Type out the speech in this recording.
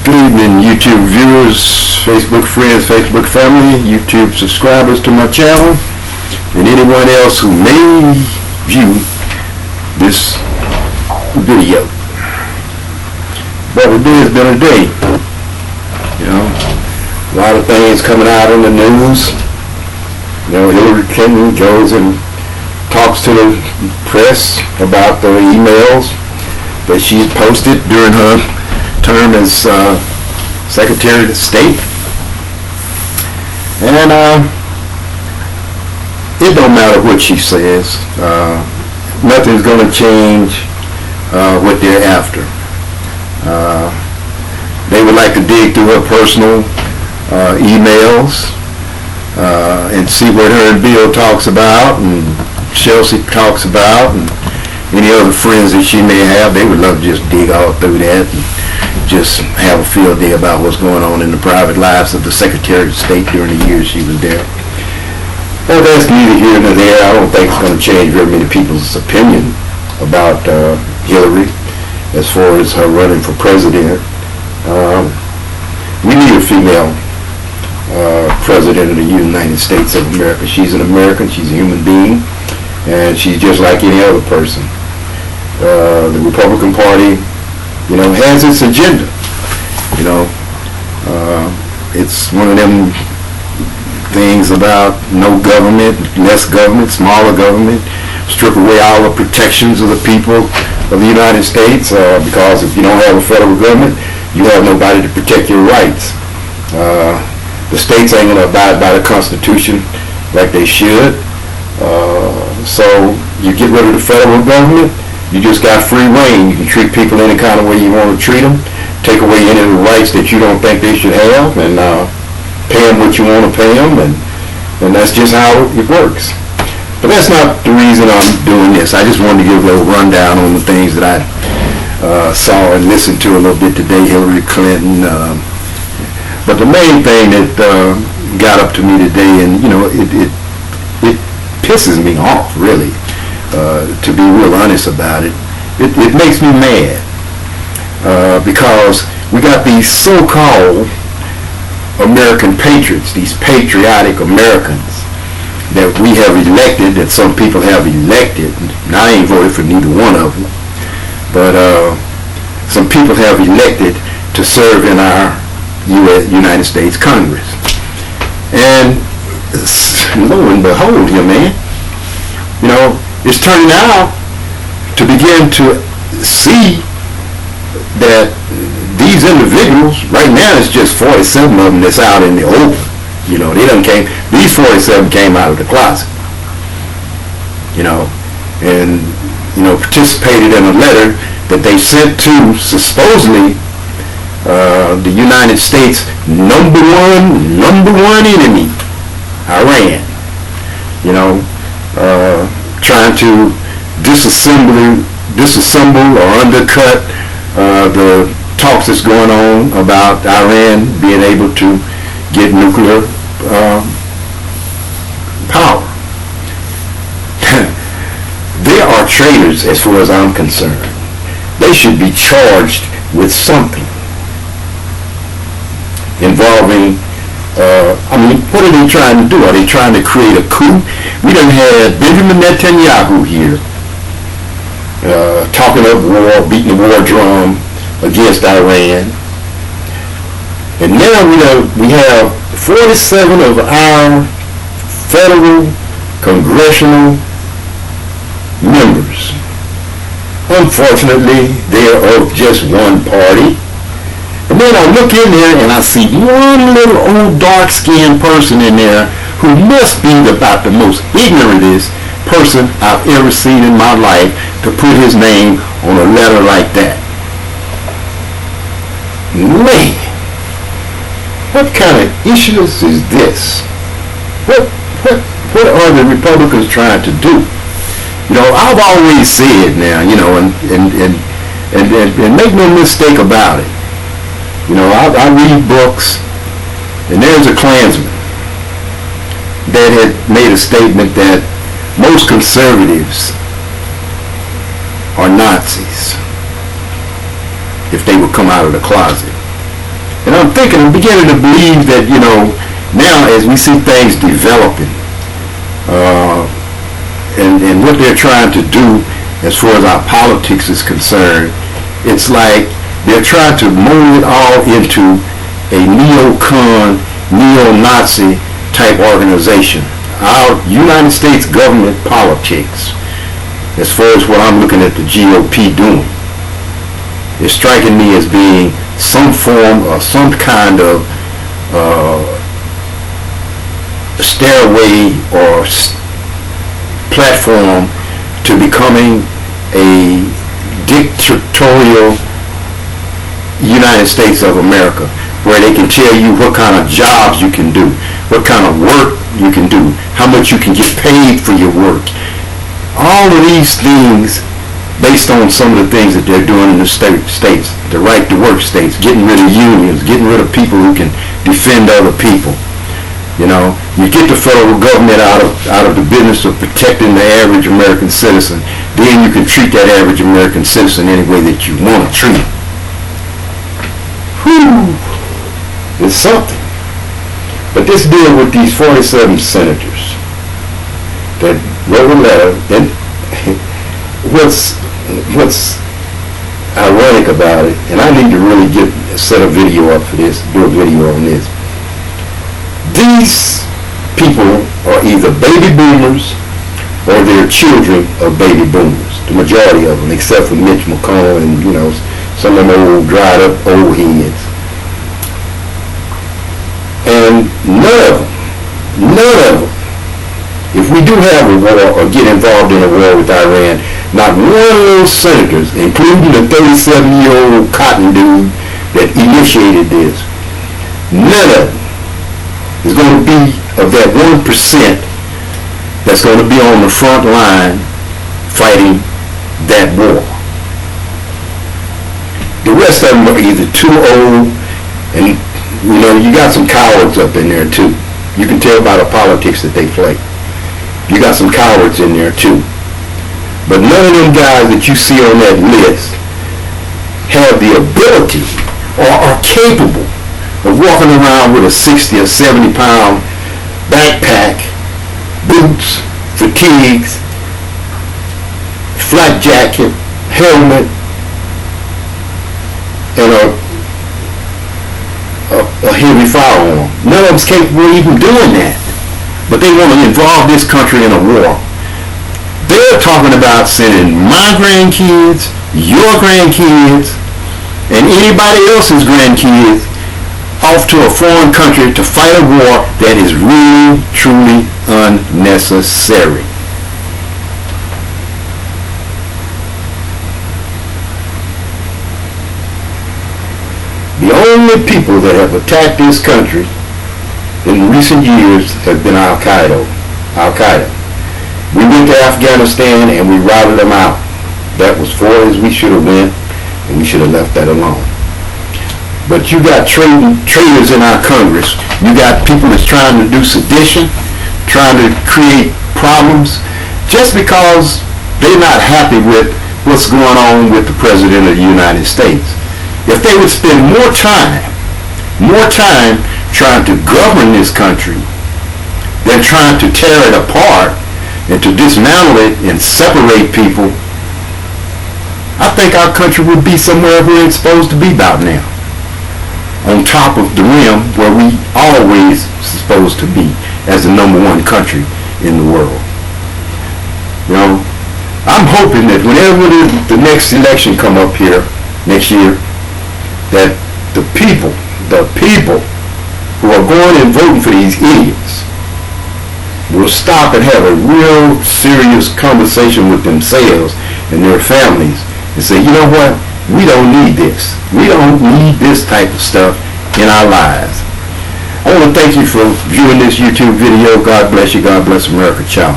Good evening, YouTube viewers, Facebook friends, Facebook family, YouTube subscribers to my channel, and anyone else who may view this video. But today has been a day. You know, a lot of things coming out in the news. You know, Hillary Clinton goes and talks to the press about the emails that she posted during her term as Secretary of State, and it don't matter what she says, nothing's going to change what they're after. They would like to dig through her personal emails and see what her and Bill talks about and Chelsea talks about and any other friends that she may have. They would love to just dig all through that and just have a field day about what's going on in the private lives of the Secretary of State during the years she was there. Well, that's neither here nor there. I don't think it's going to change very many people's opinion about Hillary as far as her running for president. We need a female president of the United States of America. She's an American, she's a human being, and she's just like any other person. The Republican Party, you know, has its agenda. You know, it's one of them things about no government, less government, smaller government, strip away all the protections of the people of the United States, because if you don't have a federal government, you have nobody to protect your rights. The states ain't going to abide by the Constitution like they should. So you get rid of the federal government, you just got free reign. You can treat people any kind of way you want to treat them, take away any of the rights that you don't think they should have, and pay them what you want to pay them, and that's just how it works. But that's not the reason I'm doing this. I just wanted to give a little rundown on the things that I saw and listened to a little bit today, Hillary Clinton. But the main thing that got up to me today, and you know, it pisses me off, really. To be real honest about it, it makes me mad because we got these so-called American patriots, these patriotic Americans that we have elected, that some people have elected. Now, I ain't voted for neither one of them, but some people have elected to serve in our United States Congress. And lo and behold here, man, you know, it's turning out to begin to see that these individuals, right now it's just 47 of them that's out in the open. You know, these 47 came out of the closet, you know, and, you know, participated in a letter that they sent to supposedly the United States number one enemy, Iran, you know, trying to disassemble or undercut the talks that's going on about Iran being able to get nuclear power. They are traitors as far as I'm concerned. They should be charged with something involving, I mean, what are they trying to do? Are they trying to create a coup? We done had Benjamin Netanyahu here talking of war, beating the war drum against Iran. And now we have 47 of our federal congressional members. Unfortunately, they are of just one party. And then I look in there and I see one little old dark-skinned person in there who must be about the most ignorantest person I've ever seen in my life to put his name on a letter like that. Man, what kind of issues is this? What are the Republicans trying to do? You know, I've always said now, you know, and make no mistake about it. You know, I read books, and there's a Klansman that had made a statement that most conservatives are Nazis if they would come out of the closet. And I'm beginning to believe that, now as we see things developing, and what they're trying to do as far as our politics is concerned, it's like they're trying to mold it all into a neocon, neo-Nazi type organization. Our United States government politics, as far as what I'm looking at the GOP doing, is striking me as being some form or some kind of stairway or platform to becoming a dictatorial United States of America, where they can tell you what kind of jobs you can do, what kind of work you can do, how much you can get paid for your work. All of these things based on some of the things that they're doing in the states, the right to work states, getting rid of unions, getting rid of people who can defend other people. You get the federal government out of the business of protecting the average American citizen, then you can treat that average American citizen any way that you want to treat him. Whew, it's something. But this deal with these 47 senators that wrote a letter, and what's ironic about it, and I need to really set a video up for this, do a video on this. These people are either baby boomers or they're children of baby boomers, the majority of them, except for Mitch McConnell and, some of them old, dried up old heads. And none of them, if we do have a war or get involved in a war with Iran, not one of those senators, including the 37-year-old cotton dude that initiated this, none of them is going to be of that 1% that's going to be on the front line fighting that war. The rest of them are either too old, and you got some cowards up in there too. You can tell by the politics that they play. You got some cowards in there too. But none of them guys that you see on that list have the ability or are capable of walking around with a 60 or 70 pound backpack, boots, fatigues, flat jacket, helmet, and a heavy firearm. None of them's capable of even doing that. But they want to involve this country in a war. They're talking about sending my grandkids, your grandkids, and anybody else's grandkids off to a foreign country to fight a war that is really, truly unnecessary. The only people that have attacked this country in recent years have been Al-Qaeda. We went to Afghanistan and we routed them out. That was far as we should have went, and we should have left that alone. But you got traitors in our Congress. You got people that's trying to do sedition, trying to create problems, just because they're not happy with what's going on with the President of the United States. If they would spend more time trying to govern this country than trying to tear it apart and to dismantle it and separate people, I think our country would be somewhere where it's supposed to be about now. On top of the rim where we always supposed to be as the #1 country in the world. I'm hoping that whenever the next election come up here next year, that the people who are going and voting for these idiots will stop and have a real serious conversation with themselves and their families and say, you know what? We don't need this. We don't need this type of stuff in our lives. I want to thank you for viewing this YouTube video. God bless you. God bless America. Ciao.